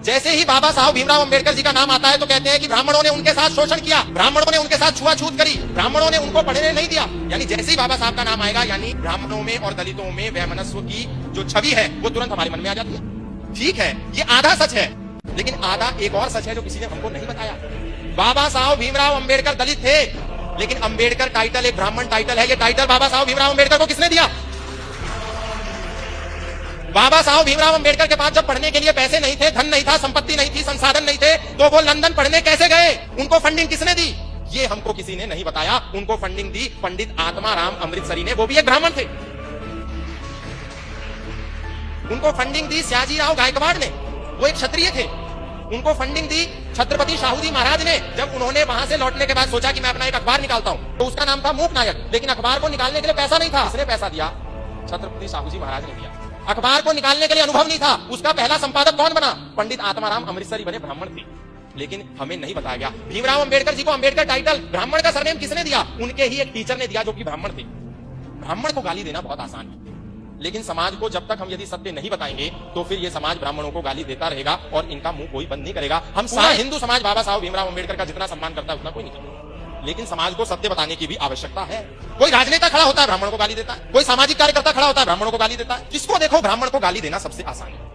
जैसे ही बाबा साहब भीमराव अंबेडकर जी का नाम आता है तो कहते हैं कि ब्राह्मणों ने उनके साथ शोषण किया, ब्राह्मणों ने उनके साथ छुआछूत करी, ब्राह्मणों ने उनको पढ़ने नहीं दिया। यानी जैसे ही बाबा साहब का नाम आएगा यानी ब्राह्मणों में और दलितों में वैमनस्व की जो छवि है वो तुरंत हमारे मन में आ जाती है। ठीक है, ये आधा सच है, लेकिन आधा एक और सच है जो किसी ने हमको नहीं बताया। बाबा साहब भीमराव अंबेडकर दलित थे, लेकिन अंबेडकर टाइटल एक ब्राह्मण टाइटल है। ये टाइटल बाबा साहब भीमराव अंबेडकर को किसने दिया? बाबा साहब भीमराव अंबेडकर के पास जब पढ़ने के लिए पैसे नहीं थे, धन नहीं था, संपत्ति नहीं थी, संसाधन नहीं थे, तो वो लंदन पढ़ने कैसे गए? उनको फंडिंग किसने दी? ये हमको किसी ने नहीं बताया। उनको फंडिंग दी पंडित आत्माराम अमृतसरी ने, वो भी एक ब्राह्मण थे। उनको फंडिंग दी सयाजीराव गायकवाड़ ने, वो एक क्षत्रिय थे। उनको फंडिंग दी छत्रपति शाहूजी महाराज ने। जब उन्होंने वहां से लौटने के बाद सोचा कि मैं अपना एक अखबार निकालता हूं, तो उसका नाम था मूक नायक, लेकिन अखबार को निकालने के लिए पैसा नहीं था। किसने पैसा दिया? छत्रपति शाहूजी महाराज ने दिया। अखबार को निकालने के लिए अनुभव नहीं था, उसका पहला संपादक कौन बना? पंडित आत्माराम अमृतसरी बने, ब्राह्मण थे। लेकिन हमें नहीं बताया गया भीमराव अंबेडकर जी को अंबेडकर टाइटल, ब्राह्मण का सरनेम किसने दिया? उनके ही एक टीचर ने दिया जो कि ब्राह्मण थे। ब्राह्मण को गाली देना बहुत आसान है, लेकिन समाज को जब तक हम यदि सत्य नहीं बताएंगे तो फिर ये समाज ब्राह्मणों को गाली देता रहेगा और इनका मुंह कोई बंद नहीं करेगा। हम सारा हिंदू समाज बाबा साहब भीमराव अंबेडकर का जितना सम्मान करता है उतना कोई नहीं करता, लेकिन समाज को सत्य बताने की भी आवश्यकता है। कोई राजनेता खड़ा होता है, ब्राह्मण को गाली देता है, कोई सामाजिक कार्यकर्ता खड़ा होता है, ब्राह्मणों को गाली देता है। जिसको देखो ब्राह्मण को गाली देना सबसे आसान है।